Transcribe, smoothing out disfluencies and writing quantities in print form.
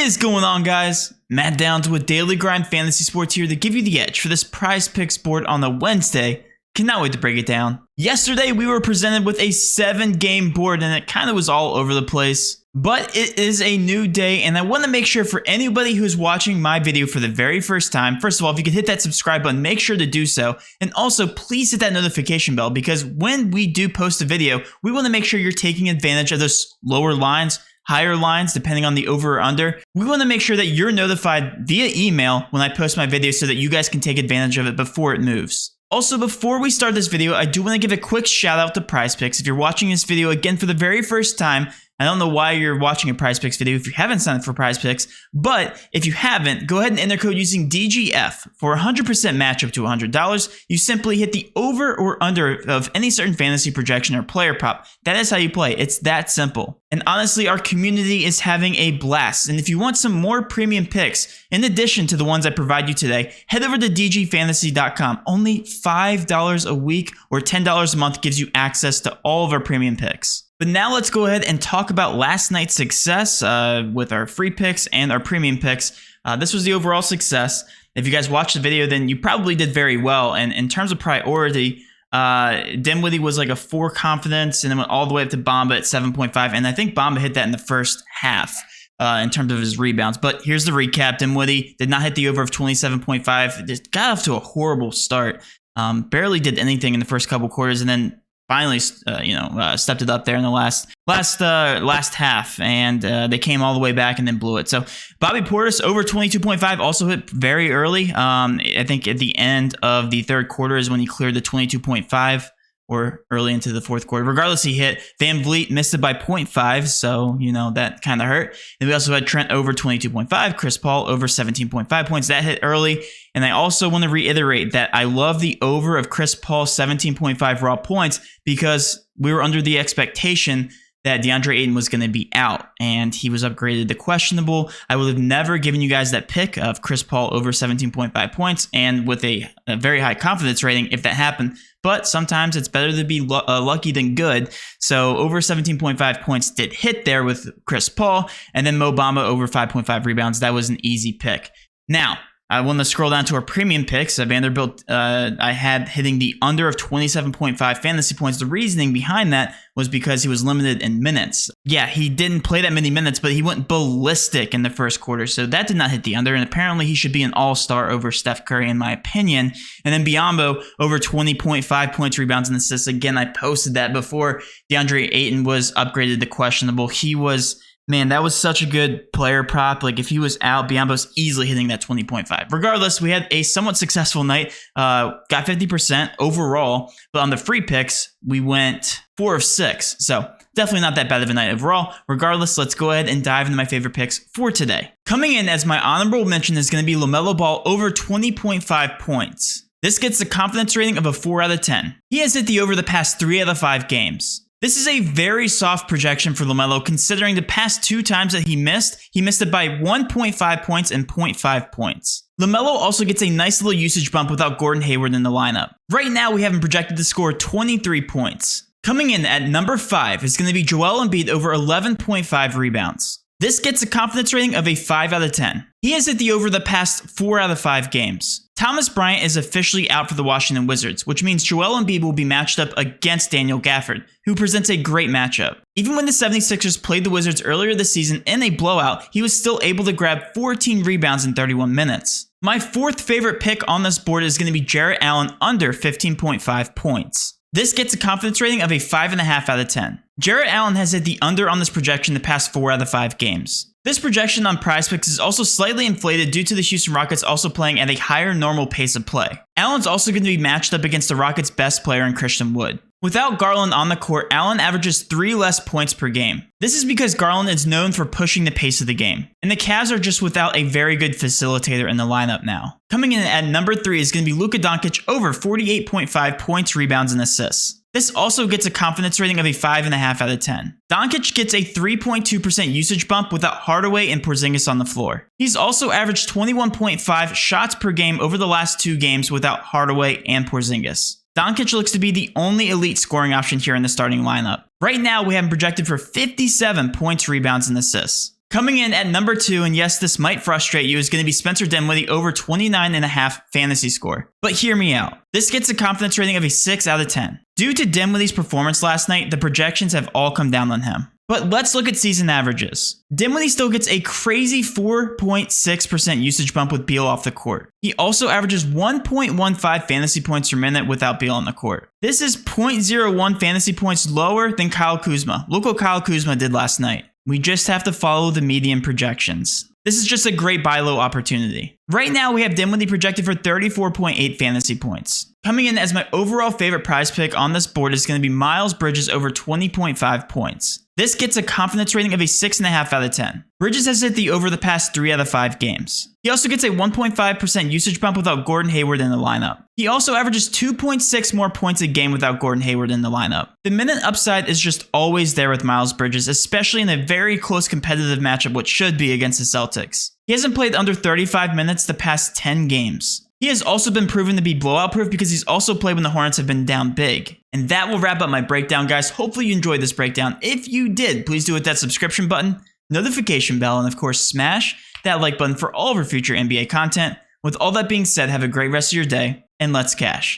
What is going on, guys? Matt Downs with Daily Grind Fantasy Sports here to give you the edge for this Prizepicks board on the Wednesday. Cannot wait to break it down. Yesterday, we were presented with a 7-game board and it kind of was all over the place. But it is a new day and I want to make sure for anybody who's watching my video for the very first time, first of all, if you could hit that subscribe button, make sure to do so. And also, please hit that notification bell because when we do post a video, we want to make sure you're taking advantage of those lower lines, higher lines, depending on the over or under. We want to make sure that you're notified via email when I post my video so that you guys can take advantage of it before it moves. Also, before we start this video, I do want to give a quick shout out to Prizepicks. If you're watching this video again for the very first time, I don't know why you're watching a Prizepicks video if you haven't signed up for Prizepicks, but if you haven't, go ahead and enter code using DGF for 100% match up to $100. You simply hit the over or under of any certain fantasy projection or player prop. That is how you play. It's that simple. And honestly, our community is having a blast. And if you want some more premium picks, in addition to the ones I provide you today, head over to dgfantasy.com. Only $5 a week or $10 a month gives you access to all of our premium picks. But now let's go ahead and talk about last night's success with our free picks and our premium picks. This was the overall success. If you guys watched the video, then you probably did very well. And in terms of priority, Dinwiddie was like a 4 confidence and then went all the way up to Bamba at 7.5. And I think Bamba hit that in the first half in terms of his rebounds. But here's the recap. Dinwiddie did not hit the over of 27.5. Just got off to a horrible start. Barely did anything in the first couple quarters and then finally, stepped it up there in the last half, and they came all the way back and then blew it. So Bobby Portis over 22.5 also hit very early. I think at the end of the third quarter is when he cleared the 22.5 or early into the fourth quarter. Regardless, he hit. Van Vliet missed it by 0.5, so, that kind of hurt. And we also had Trent over 22.5, Chris Paul over 17.5 points. That hit early. And I also want to reiterate that I love the over of Chris Paul 17.5 raw points because we were under the expectation that DeAndre Ayton was going to be out and he was upgraded to questionable. I would have never given you guys that pick of Chris Paul over 17.5 points and with a very high confidence rating if that happened. But sometimes it's better to be lucky than good. So over 17.5 points did hit there with Chris Paul, and then Mo Bamba over 5.5 rebounds. That was an easy pick. Now, I want to scroll down to our premium picks. Vanderbilt, I had hitting the under of 27.5 fantasy points. The reasoning behind that was because he was limited in minutes. Yeah, he didn't play that many minutes, but he went ballistic in the first quarter. So that did not hit the under. And apparently he should be an all-star over Steph Curry, in my opinion. And then Biyombo over 20.5 points, rebounds, and assists. Again, I posted that before DeAndre Ayton was upgraded to questionable. He was... Man, that was such a good player prop. Like, if he was out, Biyombo's easily hitting that 20.5. Regardless, we had a somewhat successful night. Got 50% overall. But on the free picks, we went 4 of 6. So, definitely not that bad of a night overall. Regardless, let's go ahead and dive into my favorite picks for today. Coming in as my honorable mention is going to be LaMelo Ball over 20.5 points. This gets a confidence rating of a 4 out of 10. He has hit the over the past 3 out of 5 games. This is a very soft projection for LaMelo considering the past 2 times that he missed it by 1.5 points and 0.5 points. LaMelo also gets a nice little usage bump without Gordon Hayward in the lineup. Right now, we have him projected to score 23 points. Coming in at number 5 is going to be Joel Embiid over 11.5 rebounds. This gets a confidence rating of a 5 out of 10. He has hit the over the past 4 out of 5 games. Thomas Bryant is officially out for the Washington Wizards, which means Joel Embiid will be matched up against Daniel Gafford, who presents a great matchup. Even when the 76ers played the Wizards earlier this season in a blowout, he was still able to grab 14 rebounds in 31 minutes. My 4th favorite pick on this board is going to be Jarrett Allen under 15.5 points. This gets a confidence rating of a 5.5 out of 10. Jarrett Allen has hit the under on this projection the past 4 out of 5 games. This projection on Prizepicks is also slightly inflated due to the Houston Rockets also playing at a higher normal pace of play. Allen's also going to be matched up against the Rockets' best player in Christian Wood. Without Garland on the court, Allen averages 3 less points per game. This is because Garland is known for pushing the pace of the game, and the Cavs are just without a very good facilitator in the lineup now. Coming in at number 3 is going to be Luka Doncic over 48.5 points, rebounds, and assists. This also gets a confidence rating of a 5.5 out of 10. Doncic gets a 3.2% usage bump without Hardaway and Porzingis on the floor. He's also averaged 21.5 shots per game over the last 2 games without Hardaway and Porzingis. Doncic looks to be the only elite scoring option here in the starting lineup. Right now, we have him projected for 57 points, rebounds, and assists. Coming in at number 2, and yes, this might frustrate you, is going to be Spencer Dinwiddie over 29.5 fantasy score. But hear me out. This gets a confidence rating of a 6 out of 10. Due to Dinwiddie's performance last night, the projections have all come down on him. But let's look at season averages. Dinwiddie still gets a crazy 4.6% usage bump with Beal off the court. He also averages 1.15 fantasy points per minute without Beal on the court. This is 0.01 fantasy points lower than Kyle Kuzma. Look what Kyle Kuzma did last night. We just have to follow the median projections. This is just a great buy low opportunity. Right now, we have Dinwiddie projected for 34.8 fantasy points. Coming in as my overall favorite prize pick on this board is going to be Miles Bridges over 20.5 points. This gets a confidence rating of a 6.5 out of 10. Bridges has hit the over the past 3 out of 5 games. He also gets a 1.5% usage bump without Gordon Hayward in the lineup. He also averages 2.6 more points a game without Gordon Hayward in the lineup. The minute upside is just always there with Miles Bridges, especially in a very close competitive matchup, which should be against the Celtics. He hasn't played under 35 minutes the past 10 games. He has also been proven to be blowout proof because he's also played when the Hornets have been down big. And that will wrap up my breakdown, guys. Hopefully you enjoyed this breakdown. If you did, please do hit that subscription button, notification bell, and of course smash that like button for all of our future NBA content. With all that being said, have a great rest of your day, and let's cash.